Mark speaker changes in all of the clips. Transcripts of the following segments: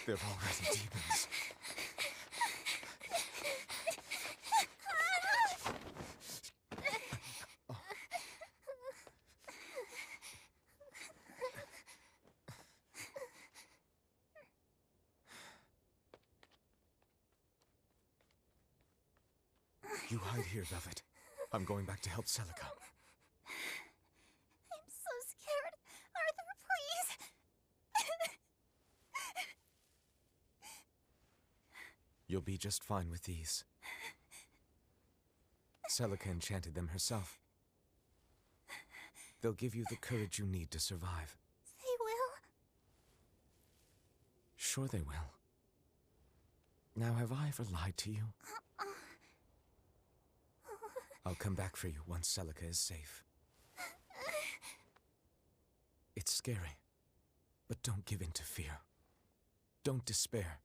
Speaker 1: They're already demons. You hide here, Velvet. I'm going back to help Celica.
Speaker 2: I'm so scared. Arthur, please.
Speaker 1: You'll be just fine with these. Celica enchanted them herself. They'll give you the courage you need to survive.
Speaker 2: They will?
Speaker 1: Sure they will. Now, have I ever lied to you? I'll come back for you once Celica is safe. It's scary, but don't give in to fear. Don't despair,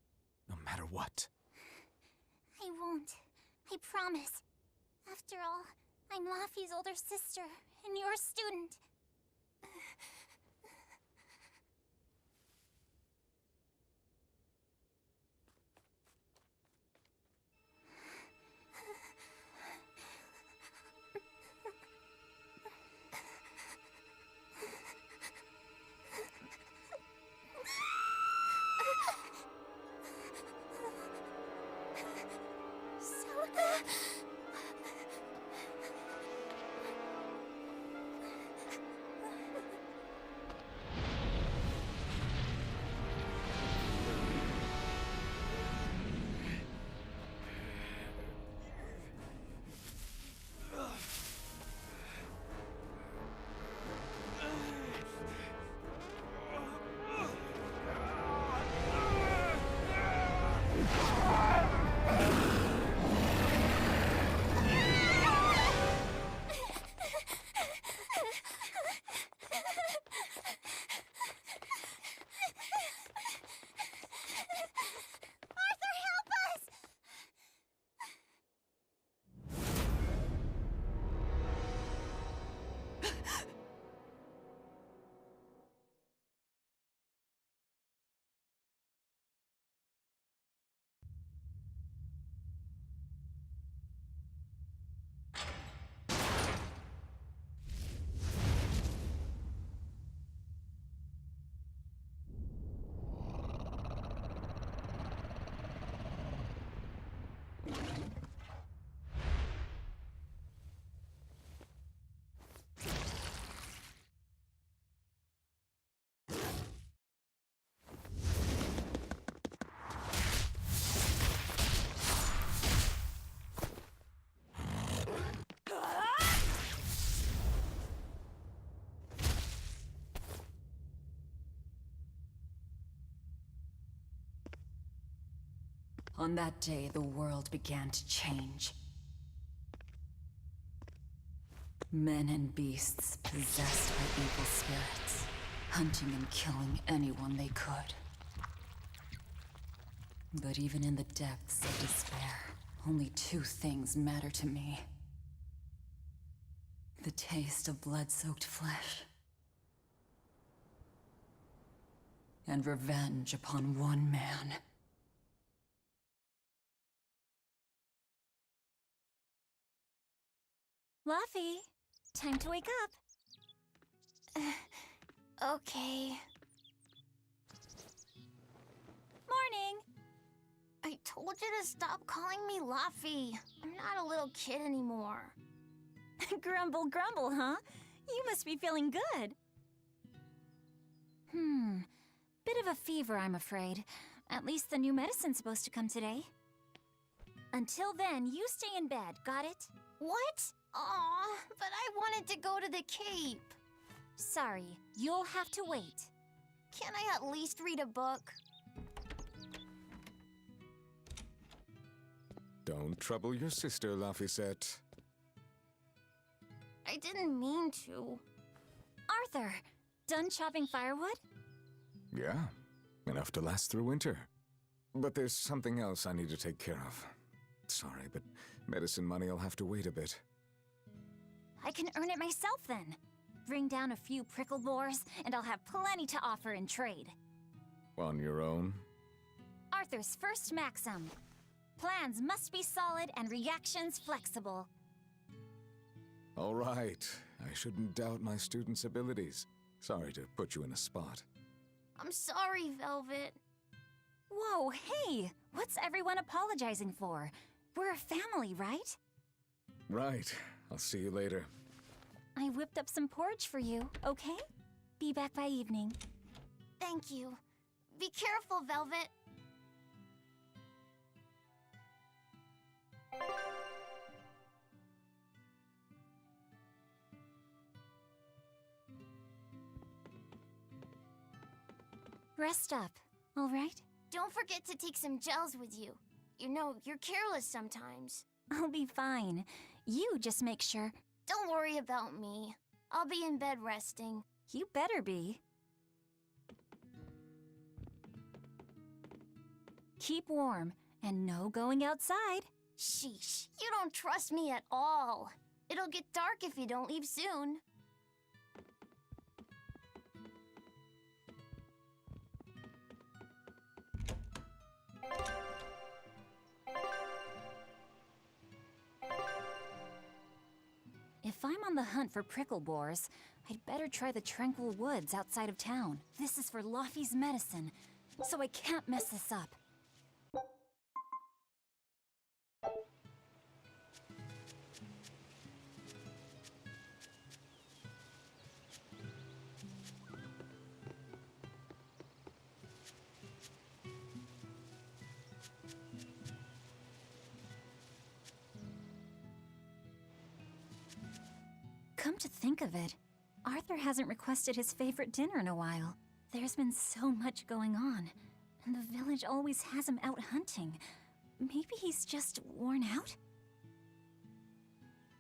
Speaker 1: no matter what.
Speaker 2: I won't. I promise. After all, I'm Laffy's older sister, and your student.
Speaker 3: On that day, the world began to change. Men and beasts possessed by evil spirits, hunting and killing anyone they could. But even in the depths of despair, only two things matter to me. The taste of blood-soaked flesh, and revenge upon one man.
Speaker 2: Luffy, time to wake up. Okay. Morning. I told you to stop calling me Luffy. I'm not a little kid anymore. Grumble, grumble, huh? You must be feeling good. Bit of a fever, I'm afraid. At least the new medicine's supposed to come today. Until then, you stay in bed, got it? What? Aw, but I wanted to go to the Cape. Sorry, you'll have to wait. Can't I at least read a book?
Speaker 1: Don't trouble your sister, Laphicet.
Speaker 2: I didn't mean to. Arthur, done chopping firewood?
Speaker 1: Yeah, enough to last through winter. But there's something else I need to take care of. Sorry, but medicine money'll have to wait a bit.
Speaker 2: I can earn it myself then. Bring down a few prickle boars, and I'll have plenty to offer in trade.
Speaker 1: On your own?
Speaker 2: Arthur's first maxim. Plans must be solid and reactions flexible.
Speaker 1: All right. I shouldn't doubt my students' abilities. Sorry to put you in a spot.
Speaker 2: I'm sorry, Velvet. Whoa, hey! What's everyone apologizing for? We're a family, right?
Speaker 1: Right. I'll see you later.
Speaker 2: I whipped up some porridge for you, okay? Be back by evening. Thank you. Be careful, Velvet. Rest up, all right? Don't forget to take some gels with you. You know, you're careless sometimes. I'll be fine. You just make sure. Don't worry about me. I'll be in bed resting. You better be. Keep warm, and no going outside. Sheesh, you don't trust me at all. It'll get dark if you don't leave soon. If I'm on the hunt for prickle boars, I'd better try the tranquil woods outside of town. This is for Luffy's medicine, so I can't mess this up. Come to think of it, Arthur hasn't requested his favorite dinner in a while. There's been so much going on, and the village always has him out hunting. Maybe he's just worn out?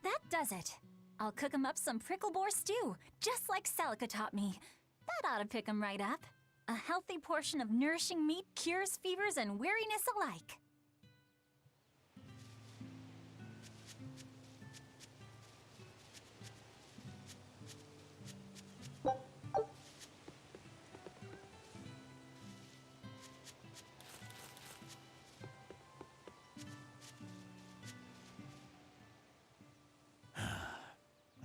Speaker 2: That does it! I'll cook him up some prickle boar stew, just like Celica taught me. That ought to pick him right up. A healthy portion of nourishing meat cures fevers and weariness alike.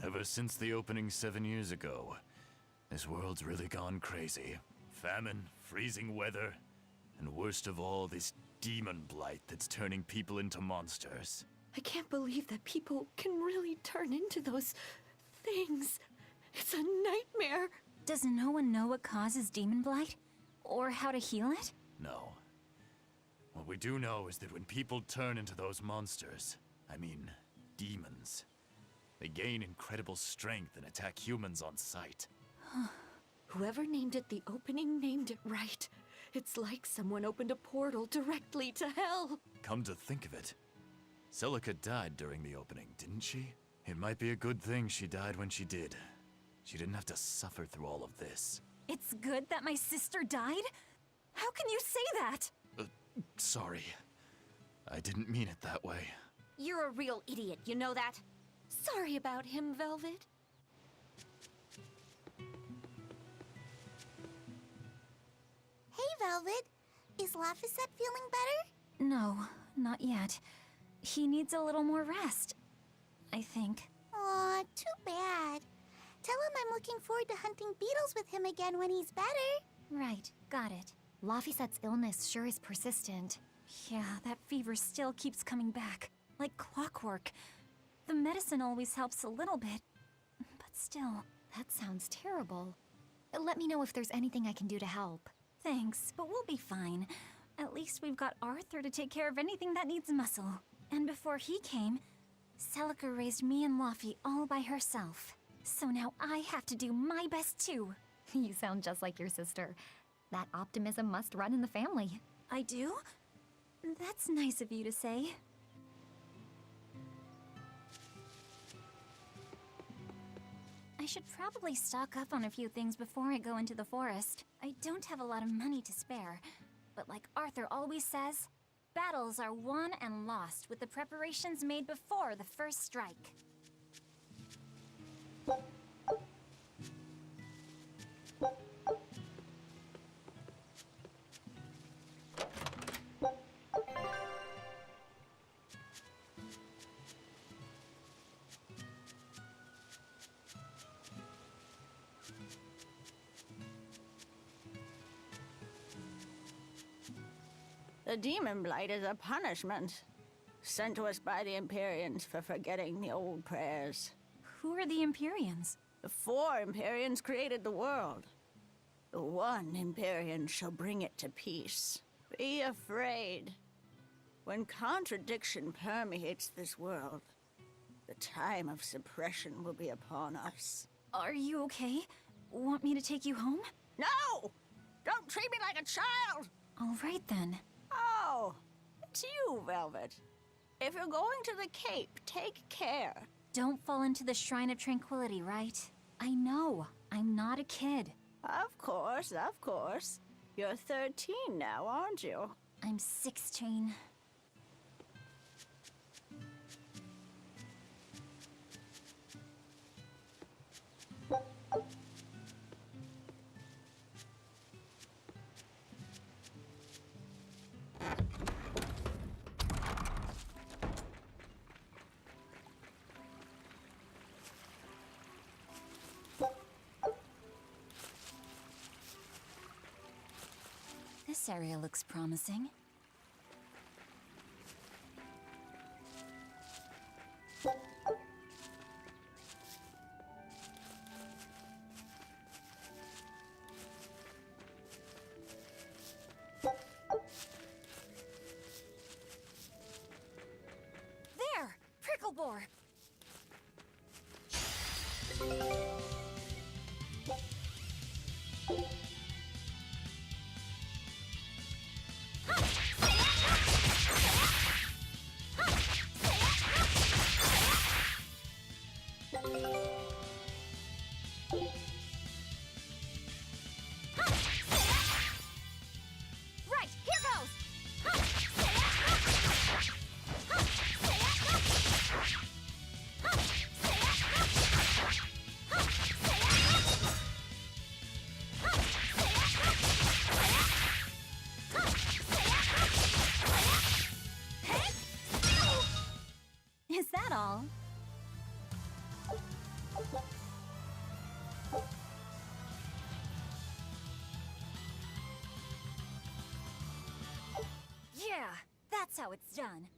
Speaker 4: Ever since the opening 7 years ago, this world's really gone crazy. Famine, freezing weather, and worst of all, this demon blight that's turning people into monsters.
Speaker 5: I can't believe that people can really turn into those things. It's a nightmare.
Speaker 2: Does no one know what causes demon blight? Or how to heal it?
Speaker 4: No. What we do know is that when people turn into those monsters, I mean, demons, they gain incredible strength and attack humans on sight.
Speaker 5: Whoever named it the opening named it right. It's like someone opened a portal directly to hell.
Speaker 4: Come to think of it, Celica died during the opening, didn't she? It might be a good thing she died when she did. She didn't have to suffer through all of this.
Speaker 2: It's good that my sister died? How can you say that?
Speaker 4: Sorry. I didn't mean it that way.
Speaker 5: You're a real idiot, you know that? Sorry about him, Velvet.
Speaker 2: Hey, Velvet. Is Laphicet feeling better? No, not yet. He needs a little more rest, I think. Aw, too bad. Tell him I'm looking forward to hunting beetles with him again when he's better. Right, got it. Laphicet's illness sure is persistent. Yeah, that fever still keeps coming back, like clockwork. The medicine always helps a little bit, but still. That sounds terrible. Let me know if there's anything I can do to help. Thanks, but we'll be fine. At least we've got Arthur to take care of anything that needs muscle. And before he came, Celica raised me and Laffy all by herself. So now I have to do my best too. You sound just like your sister. That optimism must run in the family. I do? That's nice of you to say. I should probably stock up on a few things before I go into the forest. I don't have a lot of money to spare, but like Arthur always says, battles are won and lost with the preparations made before the first strike.
Speaker 6: The demon blight is a punishment sent to us by the Empyreans for forgetting the old prayers.
Speaker 2: Who are the Empyreans?
Speaker 6: The 4 Empyreans created the world. The one Empyrean shall bring it to peace. Be afraid. When contradiction permeates this world, the time of suppression will be upon us.
Speaker 2: Are you okay? Want me to take you home?
Speaker 6: No! Don't treat me like a child!
Speaker 2: All right then.
Speaker 6: Oh, it's you, Velvet. If you're going to the Cape, take care.
Speaker 2: Don't fall into the Shrine of Tranquility, right? I know. I'm not a kid.
Speaker 6: Of course, of course. You're 13 now, aren't you?
Speaker 2: I'm 16. This area looks promising. There! Prickle boar! Right, here goes! Is that all? Yeah, that's how it's done.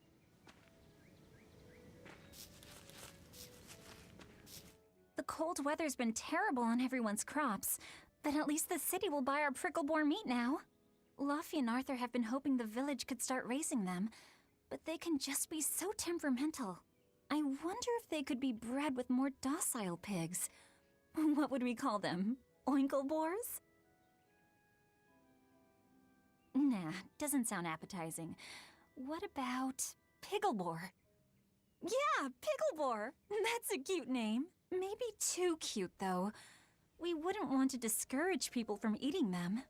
Speaker 2: The cold weather's been terrible on everyone's crops, but at least the city will buy our prickle boar meat now. Luffy and Arthur have been hoping the village could start raising them, but they can just be so temperamental. I wonder if they could be bred with more docile pigs. What would we call them? Oinkle boars? Nah, doesn't sound appetizing. What about Piggleboar? Yeah, Piggleboar! That's a cute name. Maybe too cute, though. We wouldn't want to discourage people from eating them.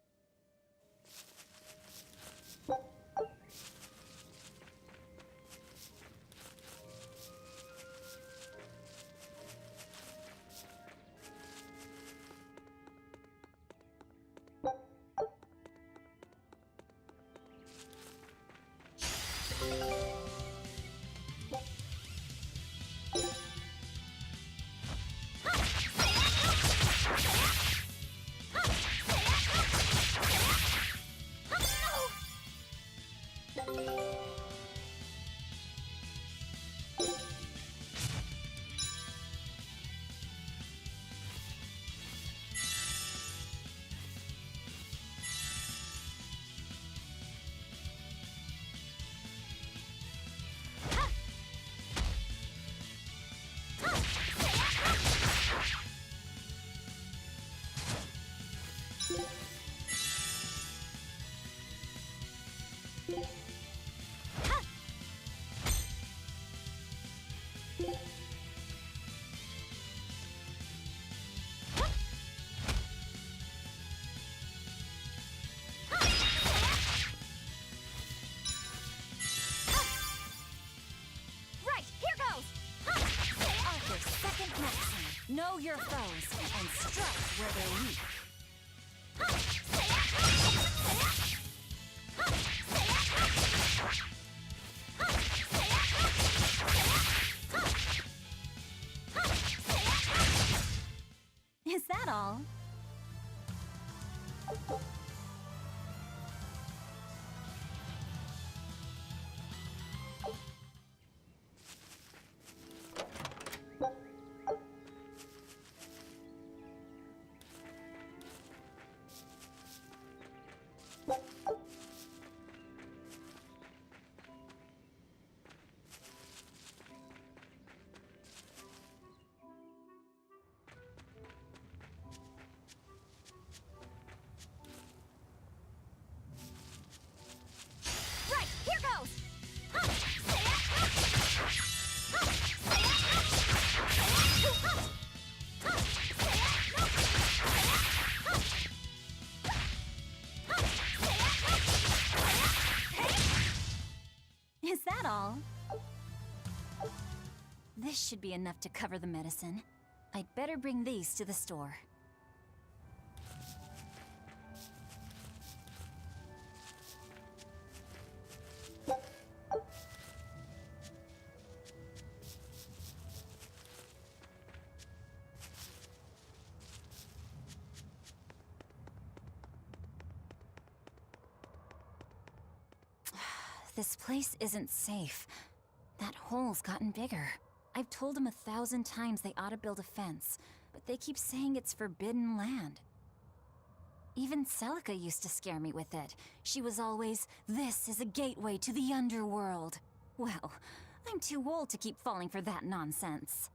Speaker 2: Know your foes and strike where they're weak. Is that all? Is that all? This should be enough to cover the medicine. I'd better bring these to the store. This place isn't safe. That hole's gotten bigger. I've told them 1,000 times they ought to build a fence, but they keep saying it's forbidden land. Even Celica used to scare me with it. She was always, "This is a gateway to the underworld." Well, I'm too old to keep falling for that nonsense.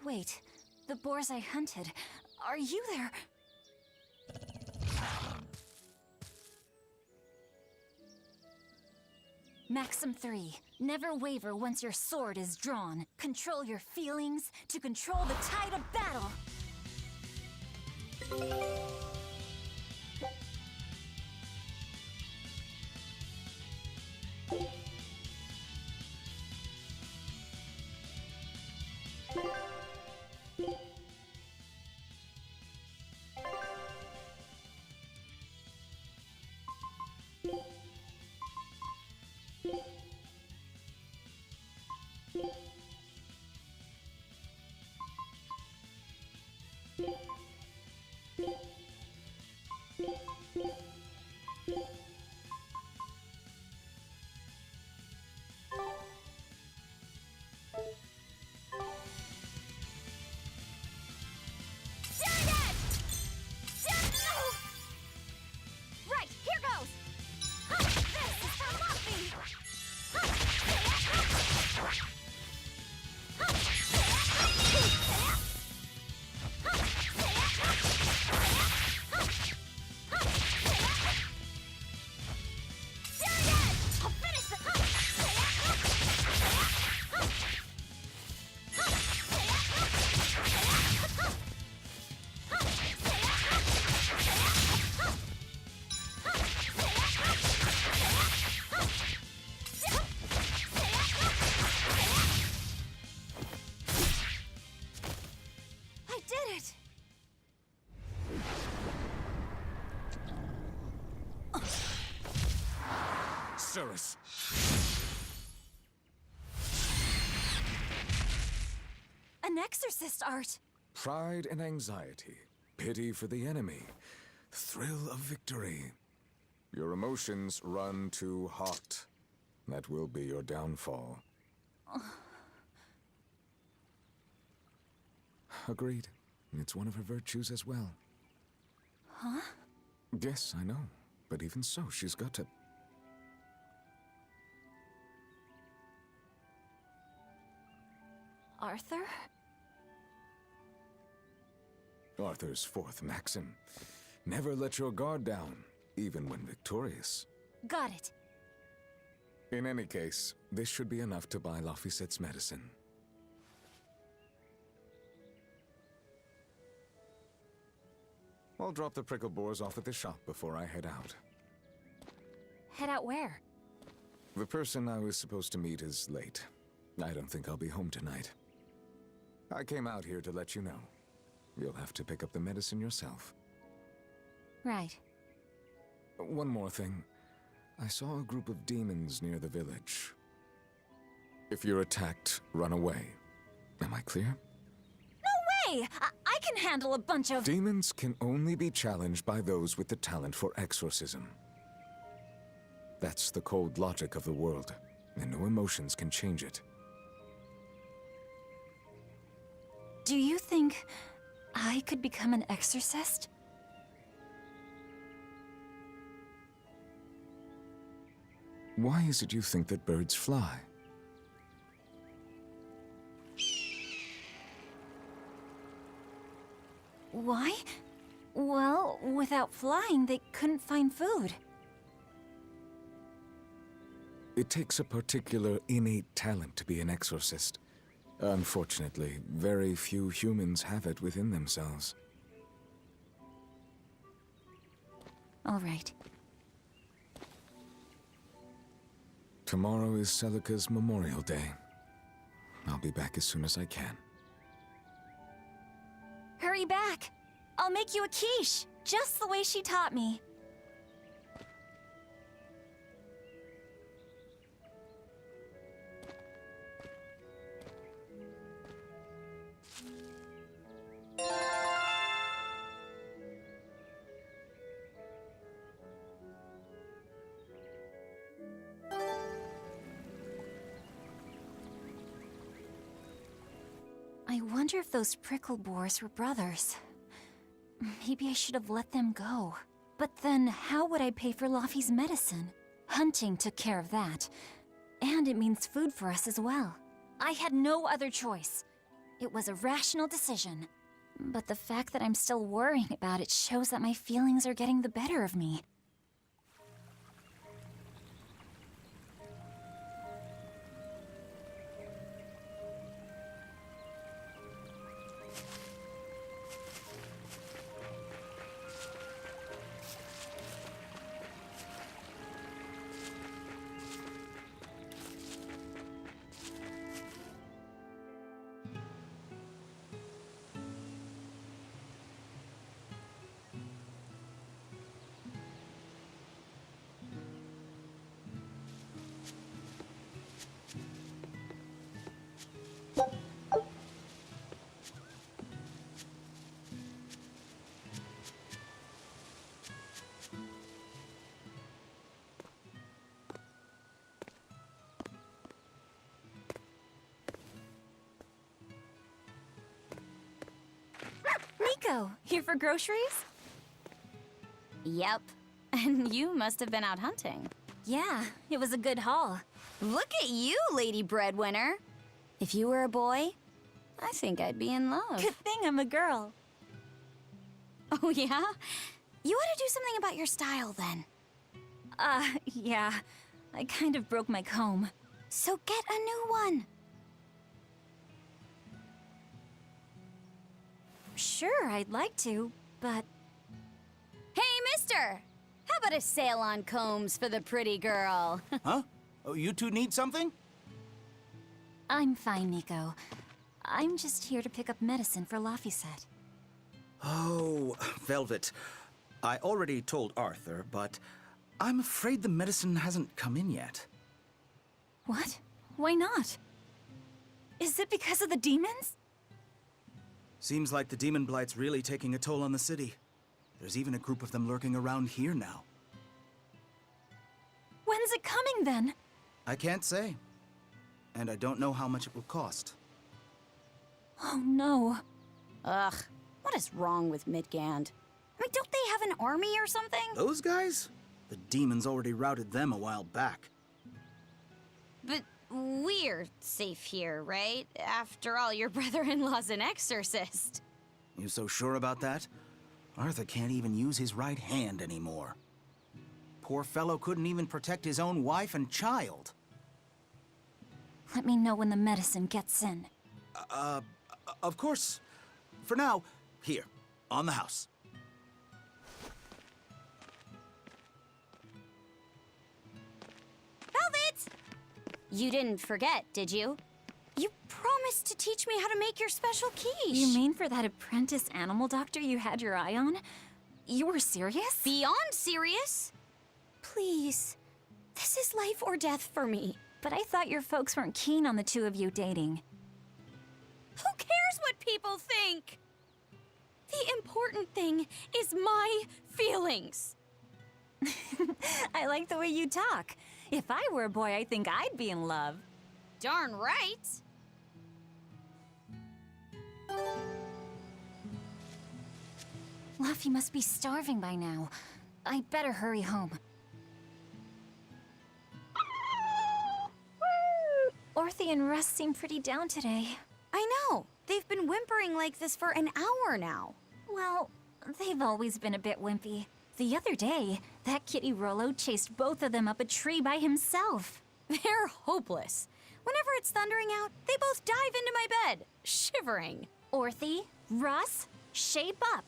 Speaker 2: Wait, the boars I hunted, are you there? Maxim 3. Never waver once your sword is drawn. Control your feelings to control the tide of battle.
Speaker 1: sorceress!
Speaker 2: An exorcist art!
Speaker 1: Pride and anxiety, pity for the enemy, thrill of victory. Your emotions run too hot. That will be your downfall. Agreed. It's one of her virtues as well.
Speaker 2: Huh?
Speaker 1: Yes, I know. But even so, she's got to...
Speaker 2: Arthur?
Speaker 1: Arthur's fourth maxim. Never let your guard down, even when victorious.
Speaker 2: Got it.
Speaker 1: In any case, this should be enough to buy Lafisette's medicine. I'll drop the prickle boars off at the shop before I head out.
Speaker 2: Head out where?
Speaker 1: The person I was supposed to meet is late. I don't think I'll be home tonight. I came out here to let you know. You'll have to pick up the medicine yourself.
Speaker 2: Right.
Speaker 1: One more thing. I saw a group of demons near the village. If you're attacked, run away. Am I clear?
Speaker 2: No way! I can handle a bunch of...
Speaker 1: Demons can only be challenged by those with the talent for exorcism. That's the cold logic of the world, and no emotions can change it.
Speaker 2: Do you think I could become an exorcist?
Speaker 1: Why is it you think that birds fly?
Speaker 2: Why? Well, without flying, they couldn't find food.
Speaker 1: It takes a particular innate talent to be an exorcist. Unfortunately, very few humans have it within themselves.
Speaker 2: All right.
Speaker 1: Tomorrow is Celica's Memorial Day. I'll be back as soon as I can.
Speaker 2: Hurry back! I'll make you a quiche, just the way she taught me. I wonder if those prickle boars were brothers. Maybe I should have let them go. But then, how would I pay for Laffy's medicine? Hunting took care of that. And it means food for us as well. I had no other choice. It was a rational decision. But the fact that I'm still worrying about it shows that my feelings are getting the better of me. Nico, here for groceries?
Speaker 7: Yep. And you must have been out hunting.
Speaker 2: Yeah, it was a good haul.
Speaker 7: Look at you, Lady Breadwinner. If you were a boy, I think I'd be in love.
Speaker 2: Good thing I'm a girl.
Speaker 7: Oh, yeah? You ought to do something about your style, then.
Speaker 2: Yeah. I kind of broke my comb.
Speaker 7: So get a new one.
Speaker 2: Sure, I'd like to, but...
Speaker 7: Hey, mister! How about a sale on combs for the pretty girl?
Speaker 8: Huh? Oh, you two need something?
Speaker 2: I'm fine, Nico. I'm just here to pick up medicine for Laffyset.
Speaker 8: Oh, Velvet. I already told Arthur, but I'm afraid the medicine hasn't come in yet.
Speaker 3: What? Why not? Is it because of the demons?
Speaker 8: Seems like the demon blight's really taking a toll on the city. There's even a group of them lurking around here now.
Speaker 3: When's it coming then?
Speaker 8: I can't say. And I don't know how much it will cost.
Speaker 3: Oh no.
Speaker 7: Ugh, what is wrong with Midgand? I mean, don't they have an army or something?
Speaker 8: Those guys? The demons already routed them a while back.
Speaker 7: But we're safe here, right? After all, your brother-in-law's an exorcist.
Speaker 8: You so sure about that? Arthur can't even use his right hand anymore. Poor fellow couldn't even protect his own wife and child.
Speaker 3: Let me know when the medicine gets in.
Speaker 8: Of course. For now, here, on the house.
Speaker 7: Velvet! You didn't forget, did you? You promised to teach me how to make your special quiche.
Speaker 3: You mean for that apprentice animal doctor you had your eye on? You were serious?
Speaker 7: Beyond serious? Please. This is life or death for me.
Speaker 3: But I thought your folks weren't keen on the two of you dating.
Speaker 7: Who cares what people think? The important thing is my feelings.
Speaker 3: I like the way you talk. If I were a boy, I think I'd be in love.
Speaker 7: Darn right.
Speaker 3: Luffy must be starving by now. I better hurry home. Orthy and Russ seem pretty down today.
Speaker 7: I know. They've been whimpering like this for an hour now.
Speaker 3: Well, they've always been a bit wimpy. The other day, that kitty Rollo chased both of them up a tree by himself.
Speaker 7: They're hopeless. Whenever it's thundering out, they both dive into my bed, shivering.
Speaker 3: Orthy, Russ, shape up.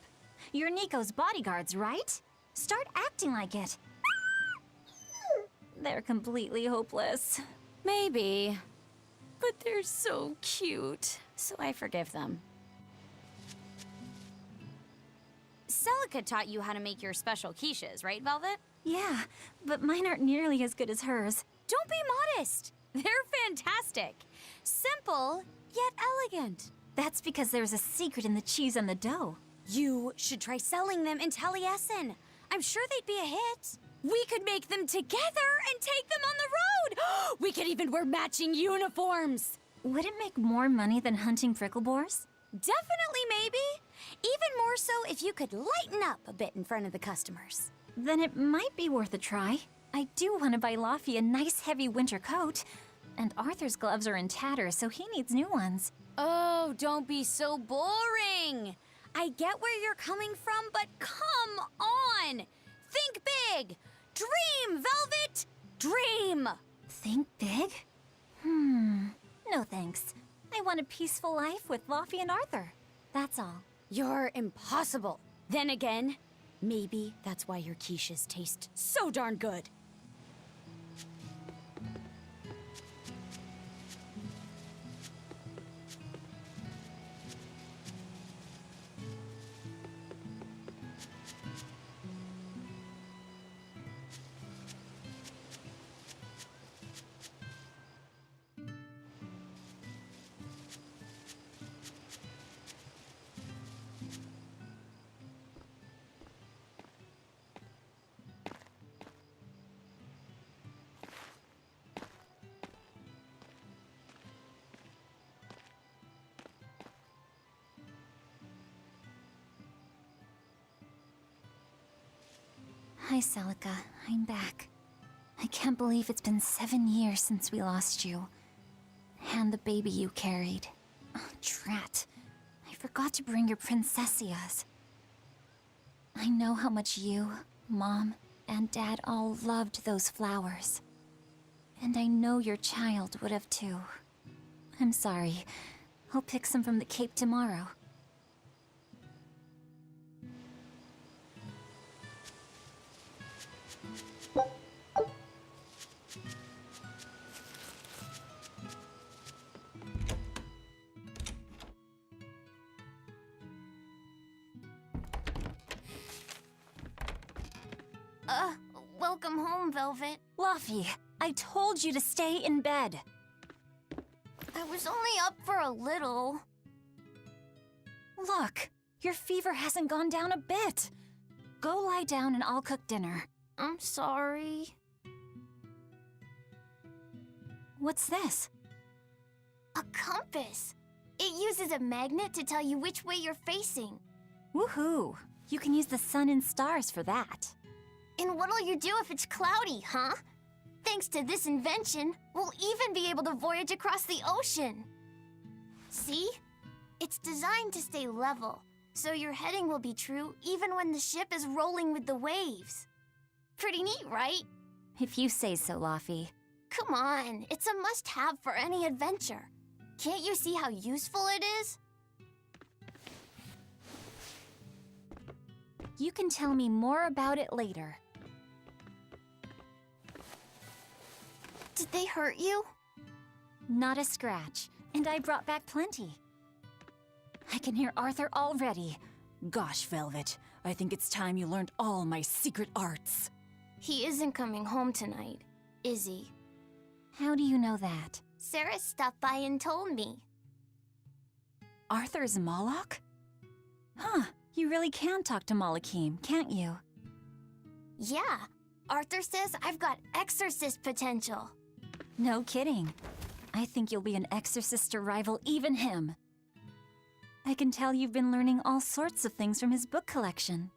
Speaker 3: You're Nico's bodyguards, right? Start acting like it. They're completely hopeless.
Speaker 7: Maybe. But they're so cute, so I forgive them. Celica taught you how to make your special quiches, right, Velvet?
Speaker 3: Yeah, but mine aren't nearly as good as hers.
Speaker 7: Don't be modest. They're fantastic. Simple, yet elegant.
Speaker 3: That's because there's a secret in the cheese on the dough.
Speaker 7: You should try selling them in Taliesin. I'm sure they'd be a hit. We could make them together and take them on the road. We could even wear matching uniforms.
Speaker 3: Would it make more money than hunting fricklebores?
Speaker 7: Definitely, maybe. Even more so if you could lighten up a bit in front of the customers.
Speaker 3: Then it might be worth a try. I do want to buy Laffy a nice heavy winter coat. And Arthur's gloves are in tatters, so he needs new ones.
Speaker 7: Oh, don't be so boring. I get where you're coming from, but come on. Think big. Dream, Velvet. Dream.
Speaker 3: Think big? No thanks. I want a peaceful life with Laffy and Arthur. That's all.
Speaker 7: You're impossible. Then again, maybe that's why your quiches taste so darn good.
Speaker 3: Hi, Celica. I'm back. I can't believe it's been 7 years since we lost you. And the baby you carried. Oh, drat. I forgot to bring your princessias. I know how much you, Mom, and Dad all loved those flowers. And I know your child would have too. I'm sorry. I'll pick some from the Cape tomorrow.
Speaker 2: Welcome home, Velvet.
Speaker 3: Luffy, I told you to stay in bed.
Speaker 2: I was only up for a little.
Speaker 3: Look, your fever hasn't gone down a bit. Go lie down and I'll cook dinner.
Speaker 2: I'm sorry.
Speaker 3: What's this?
Speaker 2: A compass. It uses a magnet to tell you which way you're facing.
Speaker 3: Woohoo! You can use the sun and stars for that.
Speaker 2: And what'll you do if it's cloudy, huh? Thanks to this invention, we'll even be able to voyage across the ocean. See? It's designed to stay level, so your heading will be true even when the ship is rolling with the waves. Pretty neat, right?
Speaker 3: If you say so, Luffy.
Speaker 2: Come on, it's a must-have for any adventure. Can't you see how useful it is?
Speaker 3: You can tell me more about it later.
Speaker 2: Did they hurt you?
Speaker 3: Not a scratch, and I brought back plenty. I can hear Arthur already. Gosh, Velvet, I think it's time you learned all my secret arts.
Speaker 2: He isn't coming home tonight, is he?
Speaker 3: How do you know that?
Speaker 2: Sarah stopped by and told me.
Speaker 3: Arthur's Moloch? Huh, you really can talk to Malakim, can't you?
Speaker 2: Yeah, Arthur says I've got exorcist potential.
Speaker 3: No kidding. I think you'll be an exorcist to rival even him. I can tell you've been learning all sorts of things from his book collection.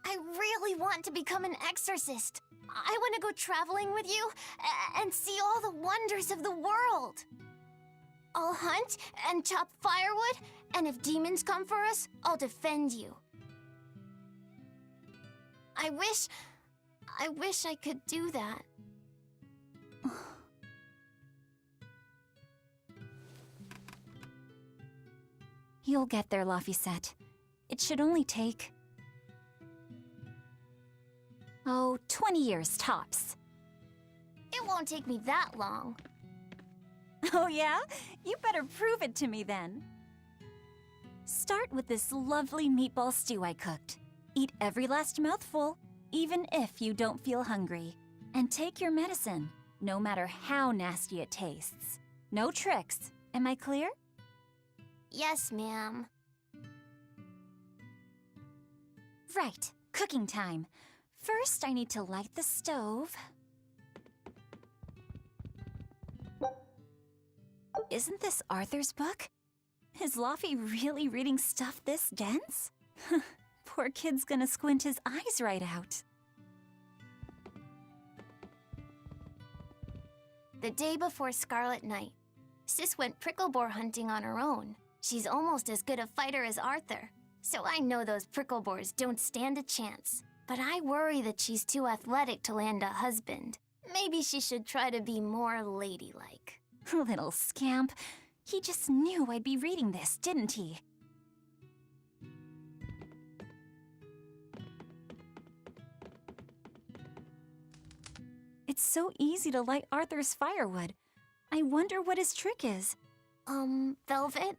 Speaker 2: I really want to become an exorcist. I want to go traveling with you and see all the wonders of the world. I'll hunt and chop firewood, and if demons come for us, I'll defend you. I wish I could do that.
Speaker 3: You'll get there, Laphicet. It should only take... 20 years tops.
Speaker 2: It won't take me that long.
Speaker 3: Oh yeah? You better prove it to me then. Start with this lovely meatball stew I cooked. Eat every last mouthful, even if you don't feel hungry. And take your medicine, no matter how nasty it tastes. No tricks. Am I clear?
Speaker 2: Yes, ma'am.
Speaker 3: Right, cooking time. First, I need to light the stove. Isn't this Arthur's book? Is Luffy really reading stuff this dense? Poor kid's gonna squint his eyes right out.
Speaker 2: The day before Scarlet Night, Sis went prickle boar hunting on her own. She's almost as good a fighter as Arthur, so I know those prickle boars don't stand a chance. But I worry that she's too athletic to land a husband. Maybe she should try to be more ladylike.
Speaker 3: Little scamp. He just knew I'd be reading this, didn't he? It's so easy to light Arthur's firewood. I wonder what his trick is.
Speaker 2: Velvet?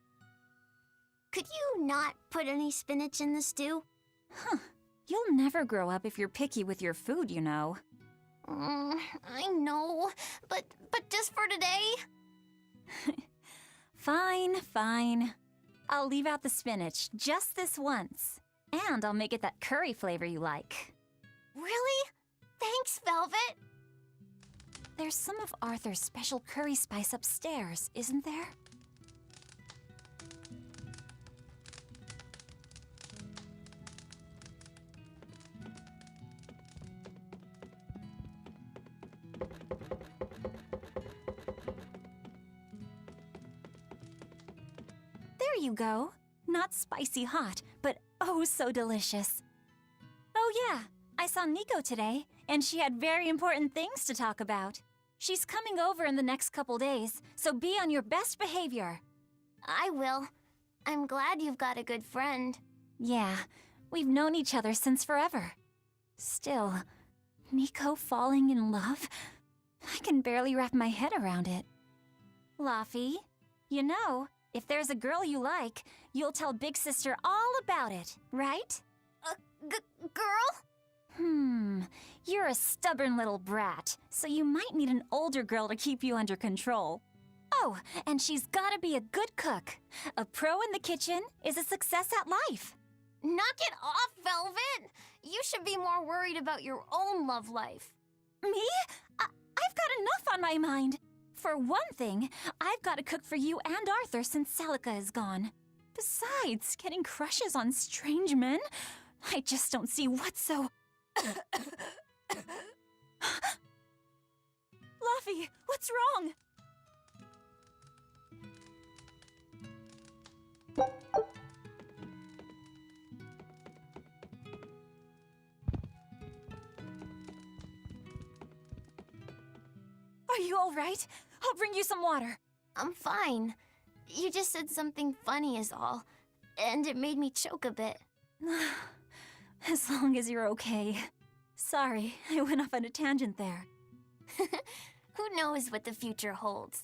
Speaker 2: Could you not put any spinach in the stew?
Speaker 3: Huh. You'll never grow up if you're picky with your food, you know.
Speaker 2: I know, but just for today?
Speaker 3: Fine, fine. I'll leave out the spinach just this once. And I'll make it that curry flavor you like.
Speaker 2: Really? Thanks, Velvet.
Speaker 3: There's some of Arthur's special curry spice upstairs, isn't there? There you go. Not spicy hot, but oh so delicious. Oh yeah, I saw Nico today, and she had very important things to talk about. She's coming over in the next couple days, so be on your best behavior.
Speaker 2: I will. I'm glad you've got a good friend.
Speaker 3: Yeah, we've known each other since forever. Still, Nico falling in love? I can barely wrap my head around it. Laffy, you know, if there's a girl you like, you'll tell Big Sister all about it, right?
Speaker 2: Girl?
Speaker 3: You're a stubborn little brat, so you might need an older girl to keep you under control. Oh, and she's gotta be a good cook. A pro in the kitchen is a success at life.
Speaker 2: Knock it off, Velvet! You should be more worried about your own love life.
Speaker 3: Me? I've got enough on my mind. For one thing, I've got to cook for you and Arthur since Celica is gone. Besides, getting crushes on strange men? I just don't see what's so... Luffy, what's wrong? Are you all right? I'll bring you some water.
Speaker 2: I'm fine. You just said something funny is all, and it made me choke a bit.
Speaker 3: As long as you're okay. Sorry, I went off on a tangent there.
Speaker 2: Who knows what the future holds?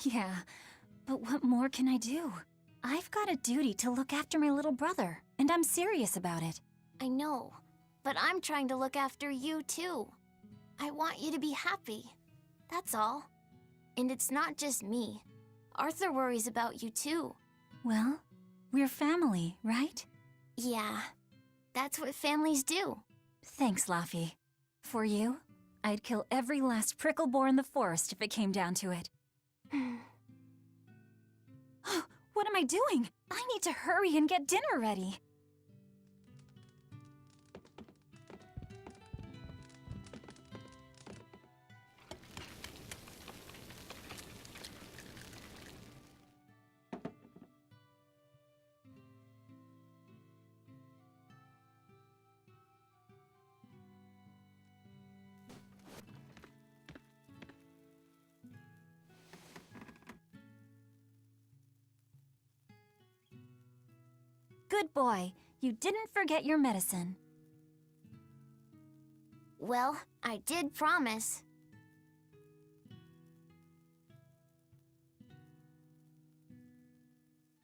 Speaker 3: Yeah, but what more can I do? I've got a duty to look after my little brother, and I'm serious about it.
Speaker 2: I know, but I'm trying to look after you too. I want you to be happy. That's all. And it's not just me. Arthur worries about you too.
Speaker 3: Well, we're family, right?
Speaker 2: Yeah, that's what families do.
Speaker 3: Thanks, Laffy. For you, I'd kill every last prickle boar in the forest if it came down to it. What am I doing? I need to hurry and get dinner ready. Good boy. You didn't forget your medicine.
Speaker 2: Well, I did promise.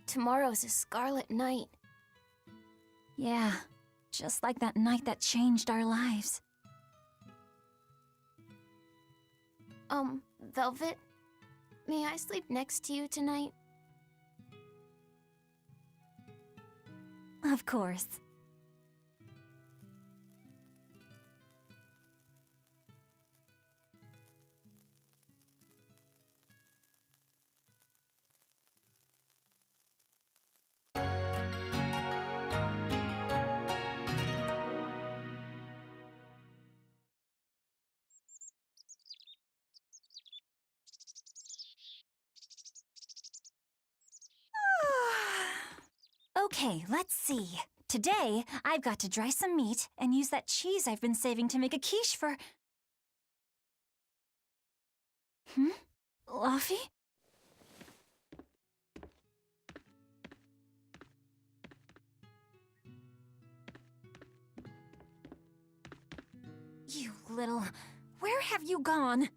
Speaker 2: Tomorrow's a scarlet night.
Speaker 3: Yeah, just like that night that changed our lives.
Speaker 2: Velvet, may I sleep next to you tonight?
Speaker 3: Of course. Okay, let's see. Today, I've got to dry some meat and use that cheese I've been saving to make a quiche for... Luffy? You little... Where have you gone?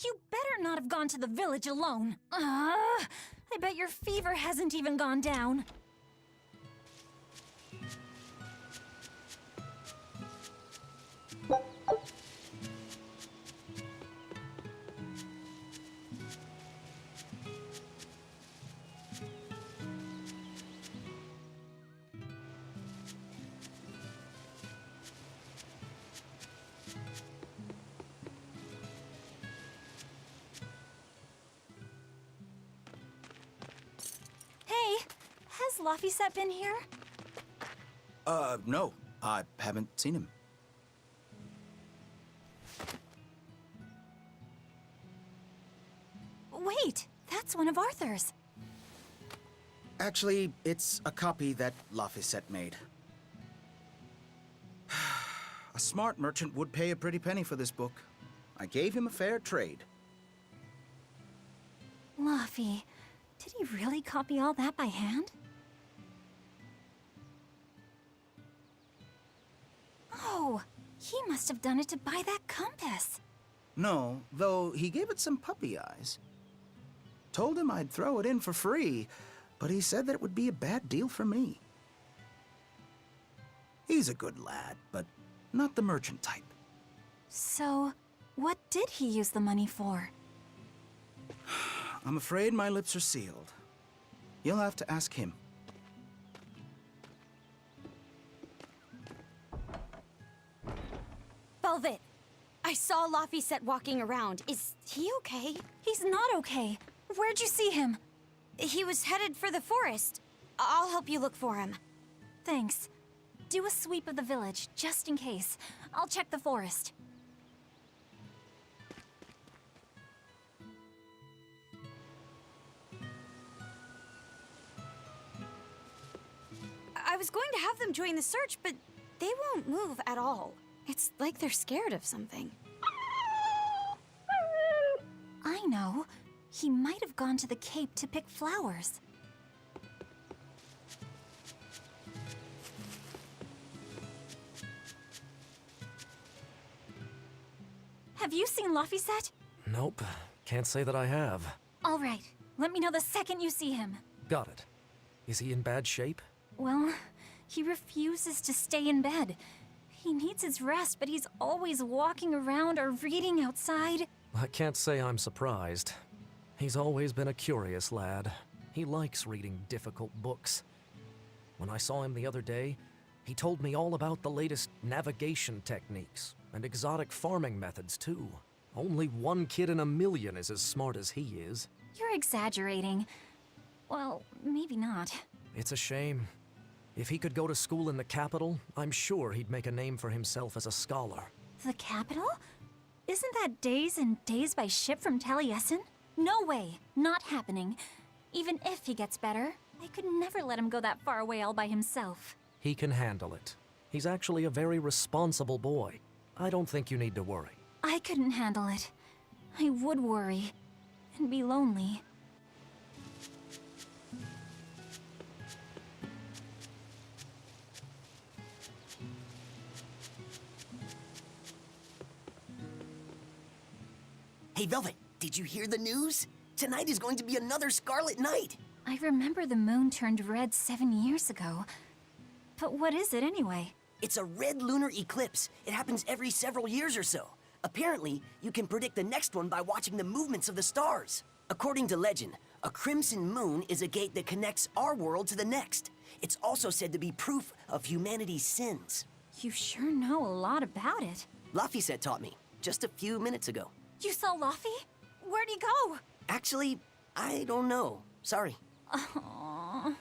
Speaker 3: You better not have gone to the village alone. I bet your fever hasn't even gone down. Has Laffy been here?
Speaker 8: No. I haven't seen him.
Speaker 3: Wait, that's one of Arthur's.
Speaker 8: Actually, it's a copy that Laffy made. A smart merchant would pay a pretty penny for this book. I gave him a fair trade.
Speaker 3: Laffy, did he really copy all that by hand? Oh, he must have done it to buy that compass.
Speaker 8: No, though he gave it some puppy eyes. Told him I'd throw it in for free, but he said that it would be a bad deal for me. He's a good lad, but not the merchant type.
Speaker 3: So, what did he use the money for?
Speaker 8: I'm afraid my lips are sealed. You'll have to ask him.
Speaker 7: Velvet, I saw Laphicet walking around. Is he okay?
Speaker 3: He's not okay. Where'd you see him?
Speaker 7: He was headed for the forest. I'll help you look for him.
Speaker 3: Thanks. Do a sweep of the village, just in case. I'll check the forest.
Speaker 7: I was going to have them join the search, but they won't move at all. It's like they're scared of something.
Speaker 3: I know. He might have gone to the Cape to pick flowers. Have you seen Laphicet?
Speaker 9: Nope. Can't say that I have.
Speaker 3: All right. Let me know the second you see him.
Speaker 9: Got it. Is he in bad shape?
Speaker 3: Well, he refuses to stay in bed. He needs his rest, but he's always walking around or reading outside.
Speaker 9: I can't say I'm surprised. He's always been a curious lad. He likes reading difficult books. When I saw him the other day, he told me all about the latest navigation techniques and exotic farming methods, too. Only one kid in a million is as smart as he is.
Speaker 3: You're exaggerating. Well, maybe not.
Speaker 9: It's a shame. If he could go to school in the capital, I'm sure he'd make a name for himself as a scholar.
Speaker 3: The capital? Isn't that days and days by ship from Taliesin? No way. Not happening. Even if he gets better, I could never let him go that far away all by himself.
Speaker 9: He can handle it. He's actually a very responsible boy. I don't think you need to worry.
Speaker 3: I couldn't handle it. I would worry. And be lonely.
Speaker 10: Hey, Velvet, did you hear the news? Tonight is going to be another Scarlet Night.
Speaker 3: I remember the moon turned red 7 years ago. But what is it anyway?
Speaker 10: It's a red lunar eclipse. It happens every several years or so. Apparently, you can predict the next one by watching the movements of the stars. According to legend, a crimson moon is a gate that connects our world to the next. It's also said to be proof of humanity's sins.
Speaker 3: You sure know a lot about it.
Speaker 10: Laphicet taught me, just a few minutes ago.
Speaker 3: You saw Laphi? Where'd he go?
Speaker 10: Actually, I don't know. Sorry.
Speaker 3: Aww.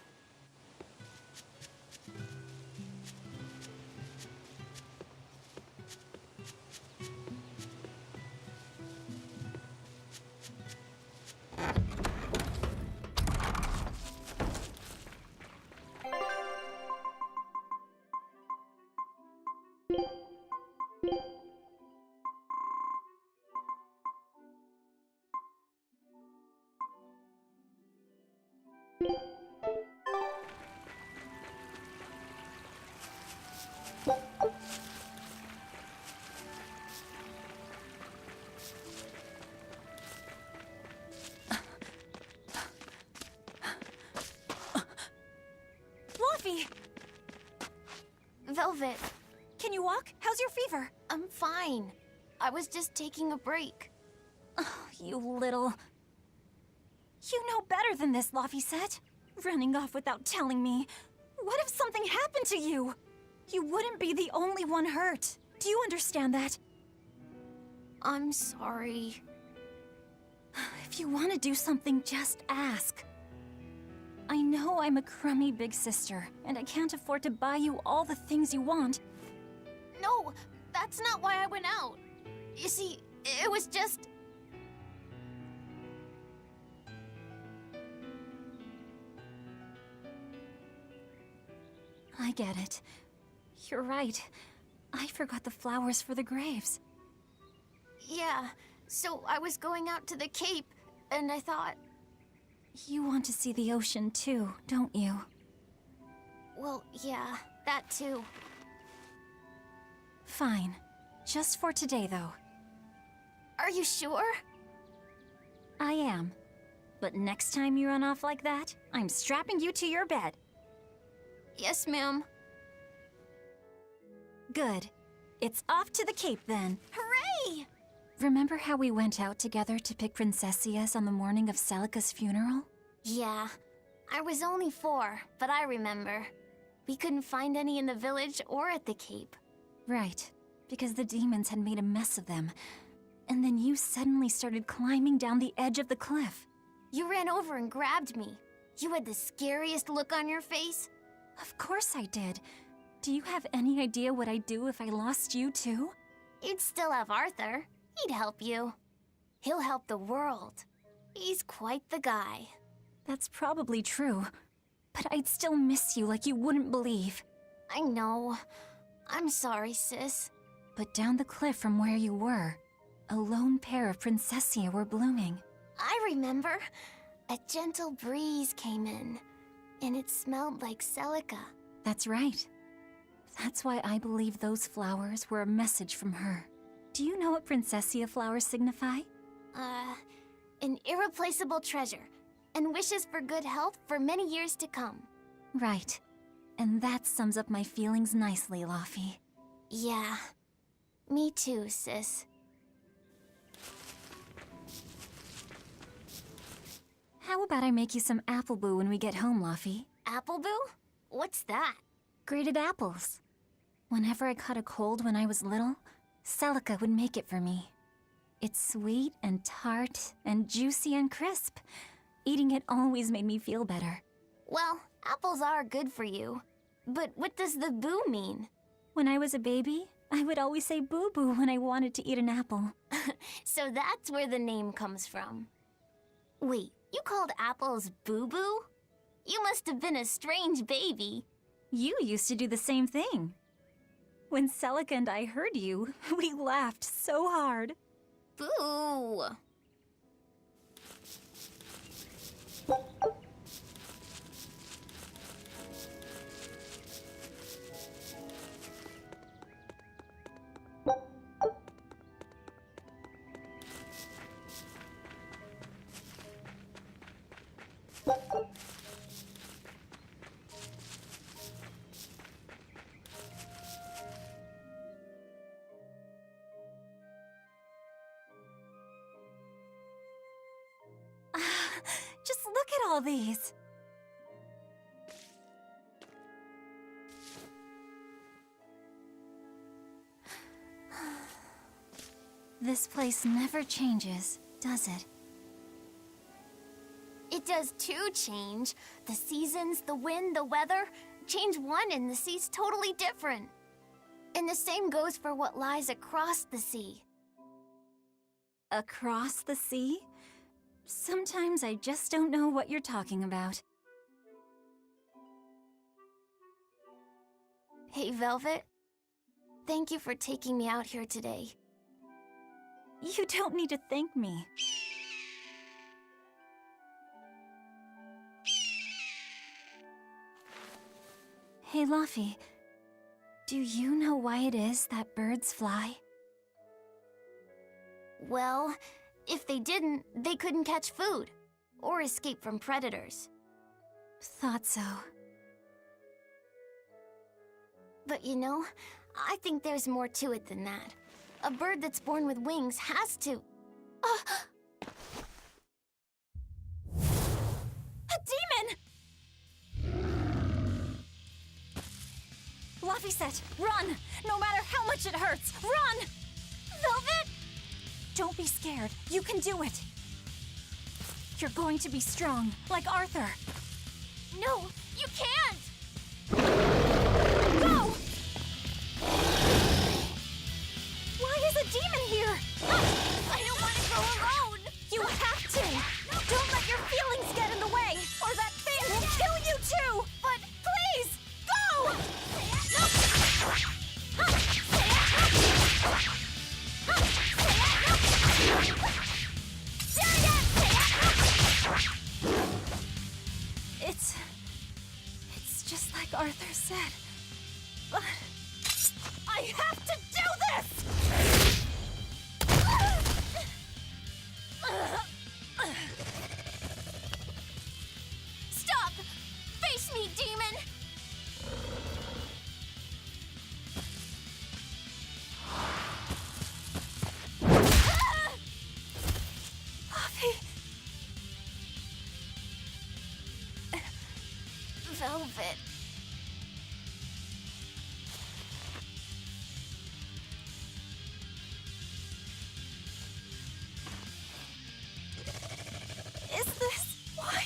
Speaker 3: Fluffy!
Speaker 2: Velvet,
Speaker 3: Can you walk? How's your fever?
Speaker 2: I'm fine. I was just taking a break.
Speaker 3: Oh, you little... You know better than this, Laphicet. Running off without telling me. What if something happened to you? You wouldn't be the only one hurt. Do you understand that?
Speaker 2: I'm sorry.
Speaker 3: If you want to do something, just ask. I know I'm a crummy big sister, and I can't afford to buy you all the things you want.
Speaker 2: No, that's not why I went out. You see, it was just...
Speaker 3: I get it. You're right. I forgot the flowers for the graves.
Speaker 2: Yeah, so I was going out to the Cape, and I thought...
Speaker 3: You want to see the ocean too, don't you?
Speaker 2: Well, yeah, that too.
Speaker 3: Fine. Just for today, though.
Speaker 2: Are you sure?
Speaker 3: I am. But next time you run off like that, I'm strapping you to your bed.
Speaker 2: Yes, ma'am. Good. It's off to the Cape then.
Speaker 3: Hooray!
Speaker 2: Remember how we went out together to pick princessias on the morning of Celica's funeral?
Speaker 3: Yeah. I was only 4, but I remember. We couldn't find any in the village or at the Cape.
Speaker 2: Right, because the demons had made a mess of them. And then you suddenly started climbing down the edge of the cliff.
Speaker 3: You ran over and grabbed me. You had the scariest look on your face.
Speaker 2: Of course I did. Do you have any idea what I'd do if I lost you too?
Speaker 3: You'd still have Arthur. He'd help you. He'll help the world. He's quite the guy.
Speaker 2: That's probably true. But I'd still miss you like you wouldn't believe.
Speaker 3: I know. I'm sorry, sis.
Speaker 2: But down the cliff from where you were, a lone pair of princessia were blooming.
Speaker 3: I remember. A gentle breeze came in, and it smelled like Celica.
Speaker 2: That's right. That's why I believe those flowers were a message from her. Do you know what princessia flowers signify?
Speaker 3: An irreplaceable treasure, and wishes for good health for many years to come.
Speaker 2: Right. And that sums up my feelings nicely, Laufey.
Speaker 3: Yeah. Me too, sis.
Speaker 2: How about I make you some apple boo when we get home, Laufey?
Speaker 3: Apple boo? What's that?
Speaker 2: Grated apples. Whenever I caught a cold when I was little, Celica would make it for me. It's sweet and tart and juicy and crisp. Eating it always made me feel better.
Speaker 3: Well, apples are good for you. But what does the boo mean?
Speaker 2: When I was a baby, I would always say boo-boo when I wanted to eat an apple.
Speaker 3: So that's where the name comes from. Wait, you called apples boo-boo? You must have been a strange baby.
Speaker 2: You used to do the same thing. When Celica and I heard you, we laughed so hard.
Speaker 3: Boo!
Speaker 2: Just look at all these. This place never changes, does it?
Speaker 3: It does too change. The seasons, the wind, the weather. Change one and the sea's totally different. And the same goes for what lies across the sea.
Speaker 2: Across the sea? Sometimes I just don't know what you're talking about.
Speaker 3: Hey, Velvet. Thank you for taking me out here today.
Speaker 2: You don't need to thank me. Hey, Laufey. Do you know why it is that birds fly?
Speaker 3: Well, if they didn't, they couldn't catch food or escape from predators.
Speaker 2: Thought so.
Speaker 3: But you know, I think there's more to it than that. A bird that's born with wings has to...
Speaker 2: A demon! Laufey said, run! No matter how much it hurts, run! Velvet! Don't be scared. You can do it. You're going to be strong, like Arthur.
Speaker 3: No, you can't!
Speaker 2: Go! Why is a demon here?
Speaker 3: I don't want to go alone!
Speaker 2: You have to! Don't let your feelings get in the way, or that thing will kill you too! But please, go! It's just like Arthur said. But I have to do this!
Speaker 3: Stop! Face me, demon!
Speaker 2: Velvet. Is this why?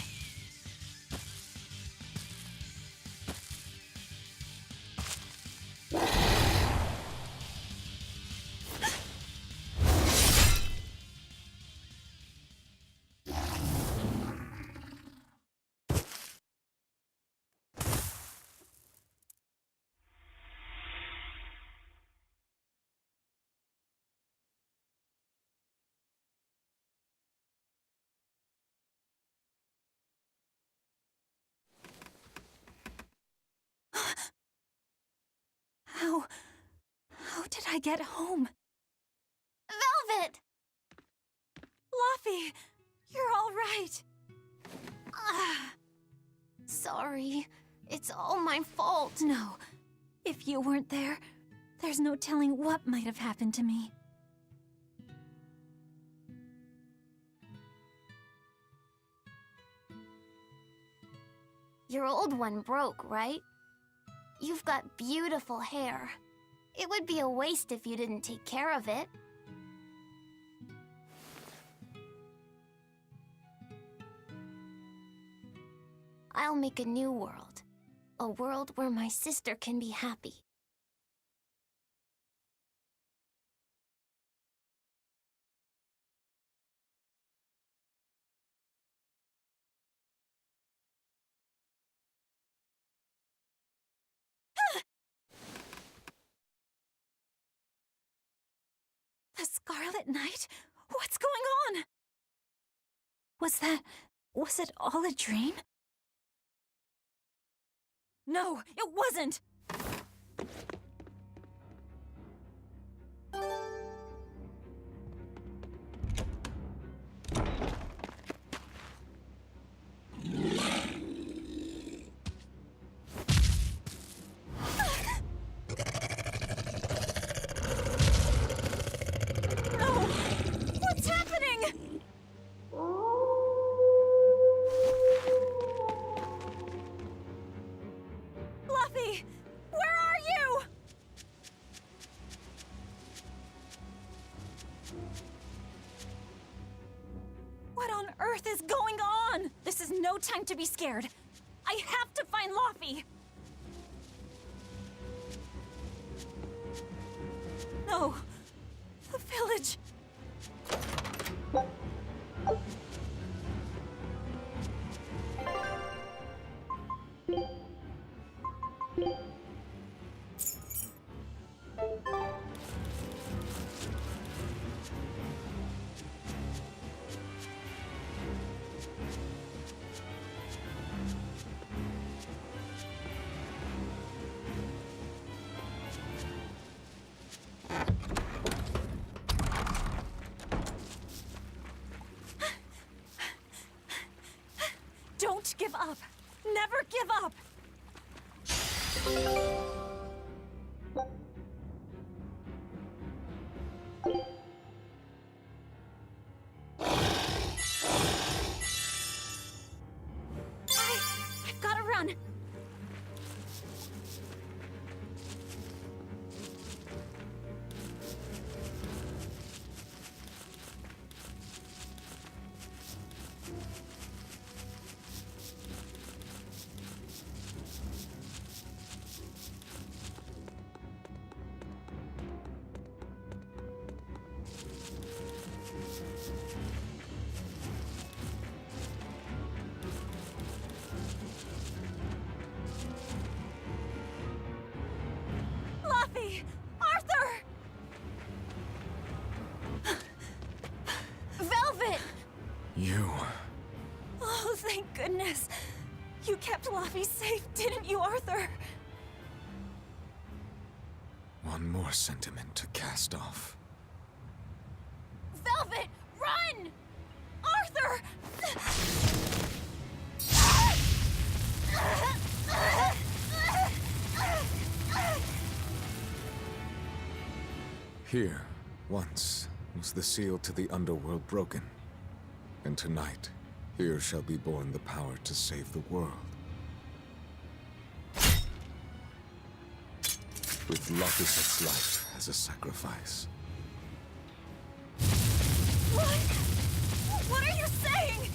Speaker 2: How did I get home? Velvet! Luffy, you're all right. Sorry, it's all my fault. No, if you weren't there, there's no telling what might have happened to me. Your old one broke, right? You've got beautiful hair. It would be a waste if you didn't take care of it. I'll make a new world. A world where my sister can be happy. The Scarlet Knight? What's going on? Was it all a dream? No, it wasn't! Is going on? This is no time to be scared. I have to find Luffy. No, the village. Don't give up. Never give up. I've got to run.
Speaker 1: You...
Speaker 2: Oh, thank goodness. You kept Luffy safe, didn't you, Arthur?
Speaker 1: One more sentiment to cast off.
Speaker 2: Velvet, run! Arthur!
Speaker 1: Here, once, was the seal to the underworld broken. And tonight, here shall be born the power to save the world. with Lapis' life as a sacrifice.
Speaker 2: What? What are you saying?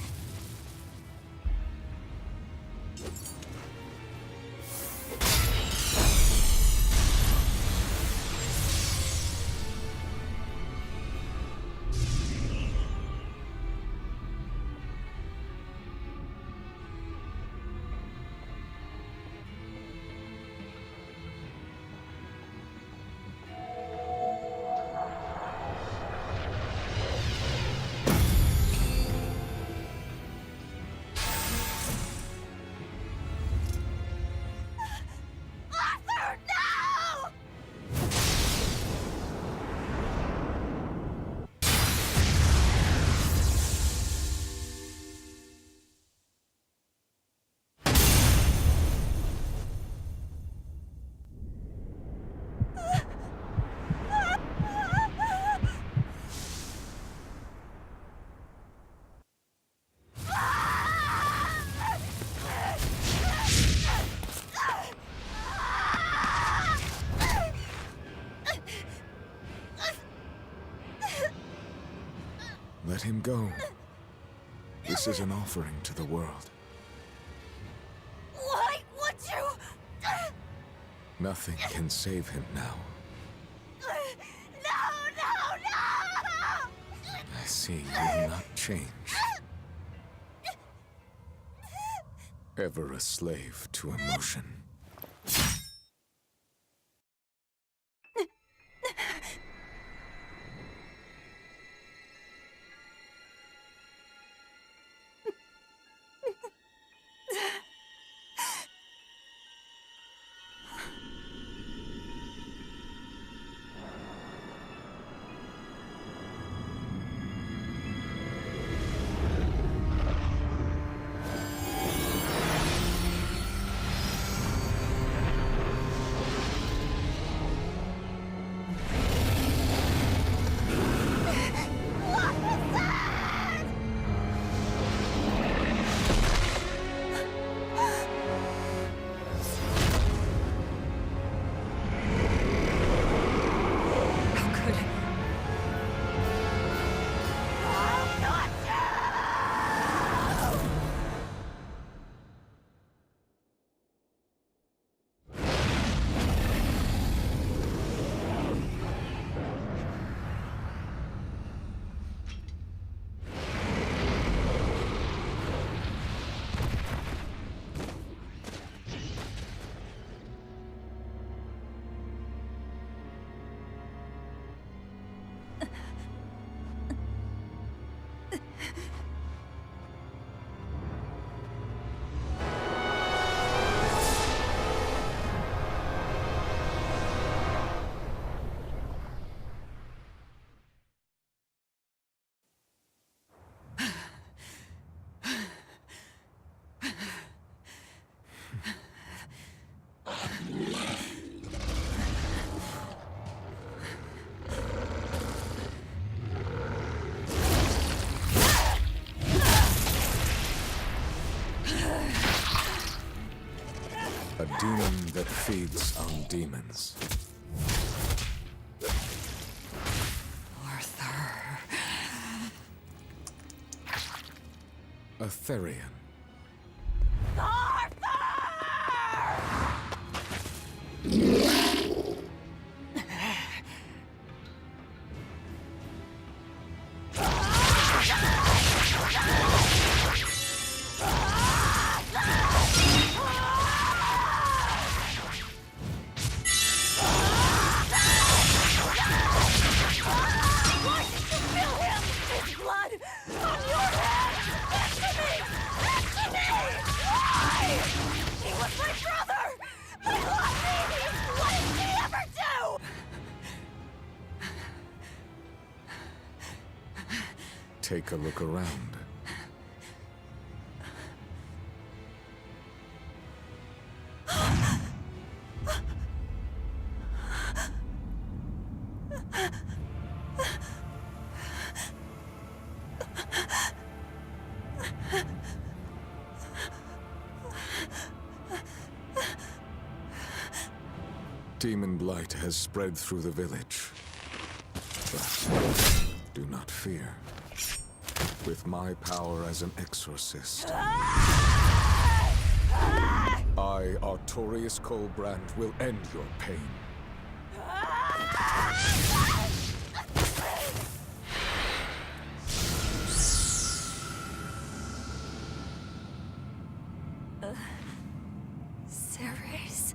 Speaker 1: Let him go. This is an offering to the world.
Speaker 2: Why would you?
Speaker 1: Nothing can save him now.
Speaker 2: No!
Speaker 1: I see you will not change. Ever a slave to emotion. A demon that feeds on demons.
Speaker 5: Arthur.
Speaker 1: A Therian. Take a look around. Demon blight has spread through the village. But do not fear. With my power as an exorcist, I, Artorius Colbrand, will end your pain.
Speaker 2: Ceres.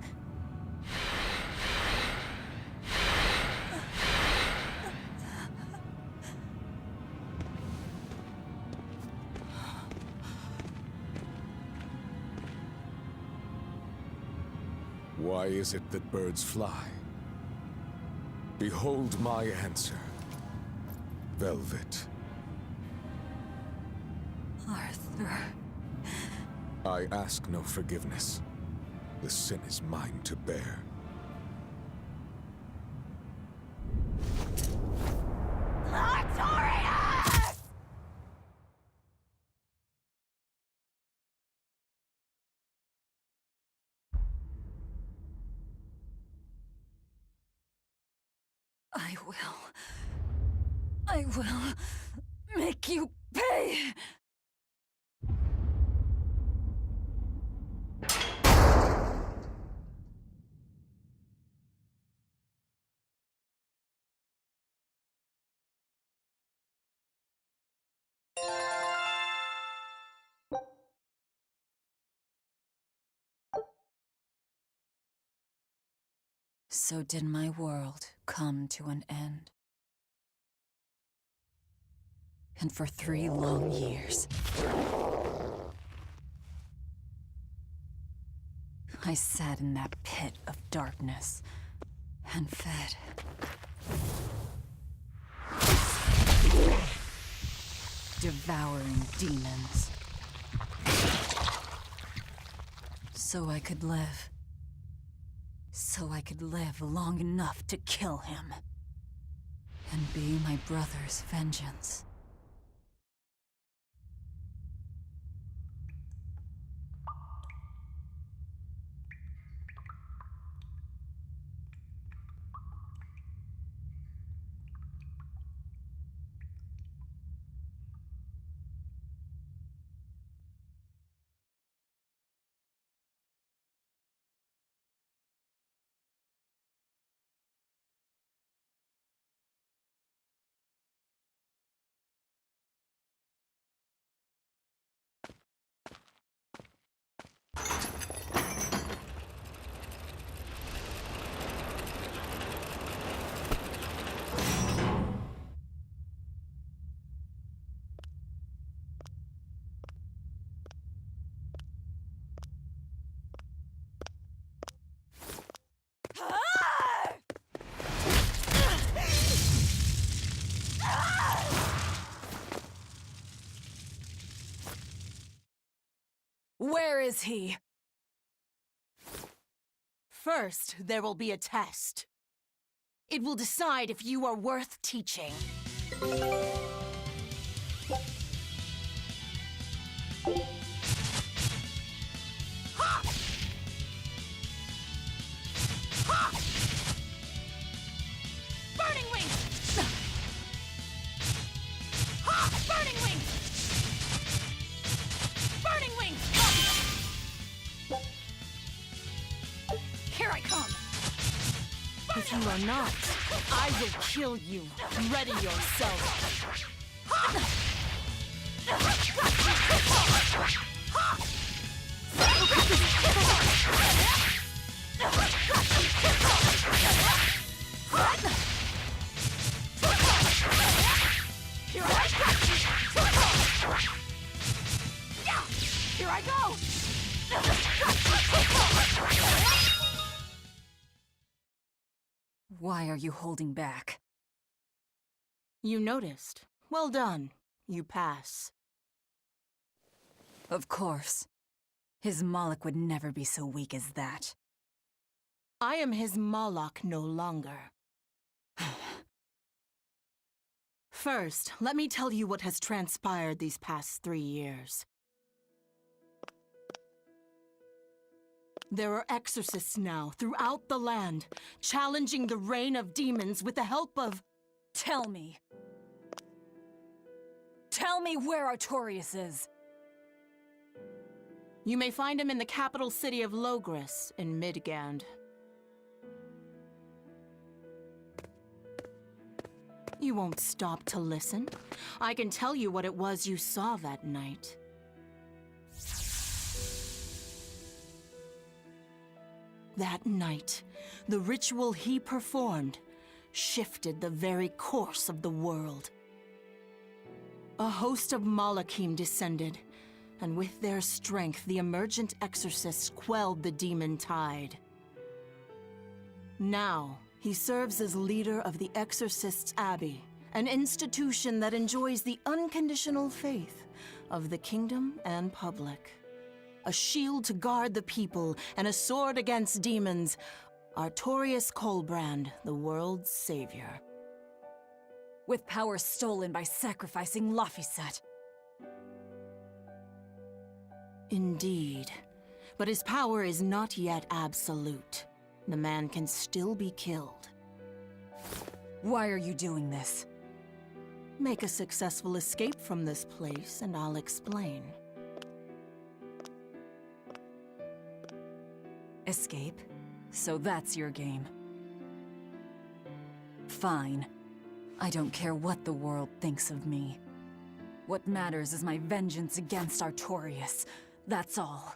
Speaker 1: Why is it that birds fly? Behold my answer. Velvet.
Speaker 2: Arthur.
Speaker 1: I ask no forgiveness. The sin is mine to bear.
Speaker 2: I will make you pay! So did my world come to an end. And for 3 long years, I sat in that pit of darkness and fed. Devouring demons. So I could live. So I could live long enough to kill him. And be my brother's vengeance. Where is he?
Speaker 11: First, there will be a test. It will decide if you are worth teaching. Ha! Ha! Burning Wing! Ha! Burning Wing! Burning Wing! Here I come! If you are not, I will kill you. Ready yourself. Here I go!
Speaker 2: Why are you holding back?
Speaker 11: You noticed. Well done. You pass.
Speaker 2: Of course. His Moloch would never be so weak as that.
Speaker 11: I am his Moloch no longer. First, let me tell you what has transpired these past 3 years. There are exorcists now throughout the land, challenging the reign of demons with the help of...
Speaker 12: Tell me. Tell me where Artorias is.
Speaker 11: You may find him in the capital city of Logris in Midgand. You won't stop to listen. I can tell you what it was you saw that night. That night, the ritual he performed shifted the very course of the world. A host of Malachim descended, and with their strength, the emergent exorcists quelled the demon tide. Now, he serves as leader of the Exorcists' Abbey, an institution that enjoys the unconditional faith of the kingdom and public. A shield to guard the people and a sword against demons, Artorias Colbrand, the world's savior.
Speaker 12: With power stolen by sacrificing Laphicet.
Speaker 11: Indeed. But his power is not yet absolute. The man can still be killed.
Speaker 12: Why are you doing this?
Speaker 11: Make a successful escape from this place, and I'll explain.
Speaker 12: Escape? So that's your game. Fine. I don't care what the world thinks of me. What matters is my vengeance against Artorias. That's all.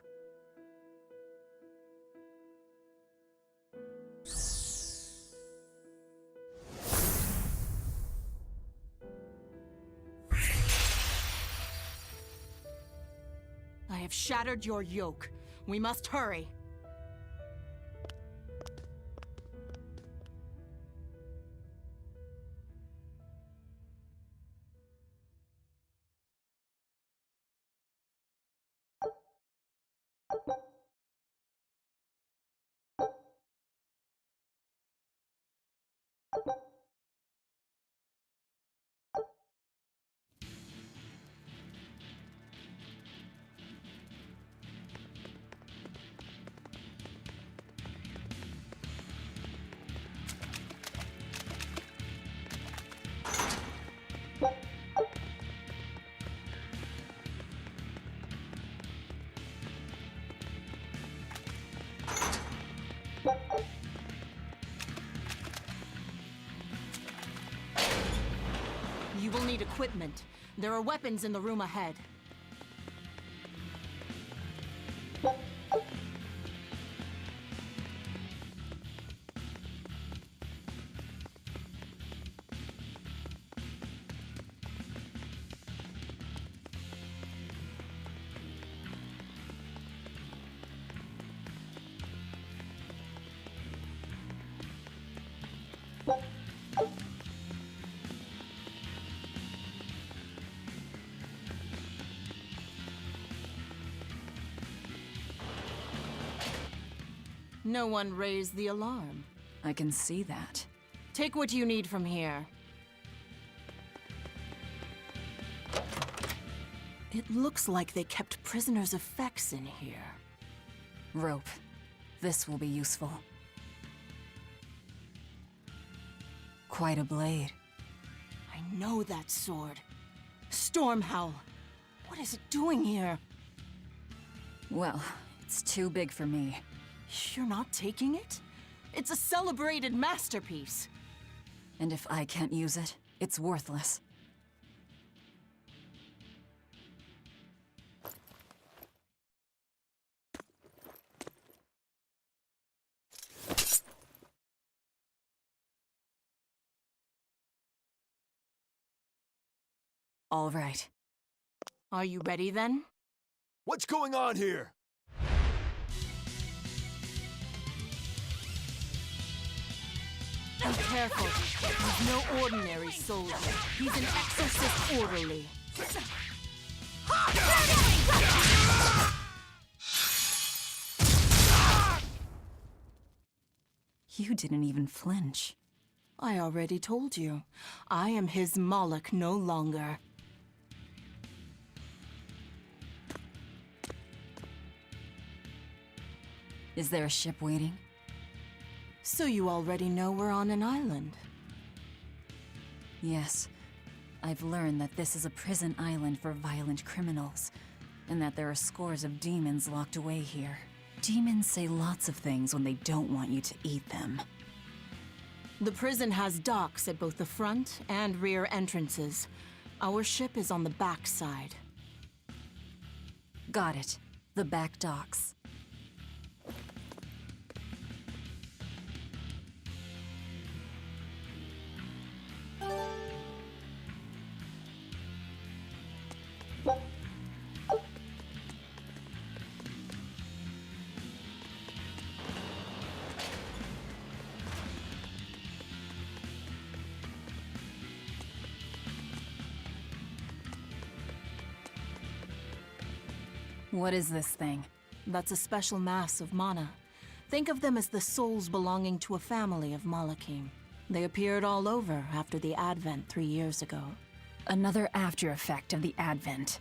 Speaker 11: I have shattered your yoke. We must hurry. You will need equipment. There are weapons in the room ahead. No one raised the alarm.
Speaker 12: I can see that.
Speaker 11: Take what you need from here. It looks like they kept prisoners' effects in here.
Speaker 12: Rope. This will be useful. Quite a blade.
Speaker 11: I know that sword. Stormhowl. What is it doing here?
Speaker 12: Well, it's too big for me.
Speaker 11: You're not taking it? It's a celebrated masterpiece.
Speaker 12: And if I can't use it, it's worthless. All right.
Speaker 11: Are you ready then?
Speaker 13: What's going on here?
Speaker 11: Be careful. He's no ordinary soldier. He's an exorcist orderly.
Speaker 12: You didn't even flinch.
Speaker 11: I already told you. I am his Moloch no longer.
Speaker 12: Is there a ship waiting?
Speaker 11: So you already know we're on an island.
Speaker 12: Yes. I've learned that this is a prison island for violent criminals, and that there are scores of demons locked away here. Demons say lots of things when they don't want you to eat them.
Speaker 11: The prison has docks at both the front and rear entrances. Our ship is on the back side.
Speaker 12: Got it. The back docks. What is this thing?
Speaker 11: That's a special mass of mana. Think of them as the souls belonging to a family of Malakim. They appeared all over after the Advent 3 years ago.
Speaker 12: Another after effect of the Advent.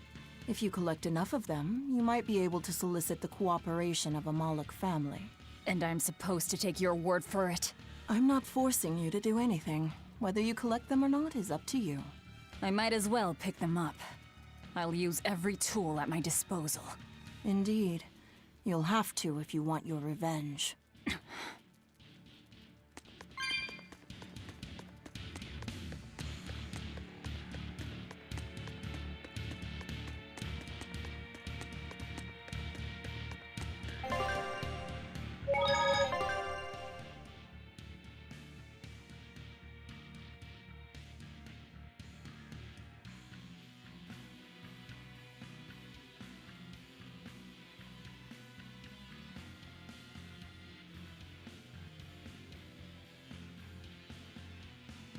Speaker 11: If you collect enough of them, you might be able to solicit the cooperation of a Moloch family.
Speaker 12: And I'm supposed to take your word for it?
Speaker 11: I'm not forcing you to do anything. Whether you collect them or not is up to you.
Speaker 12: I might as well pick them up. I'll use every tool at my disposal.
Speaker 11: Indeed. You'll have to if you want your revenge.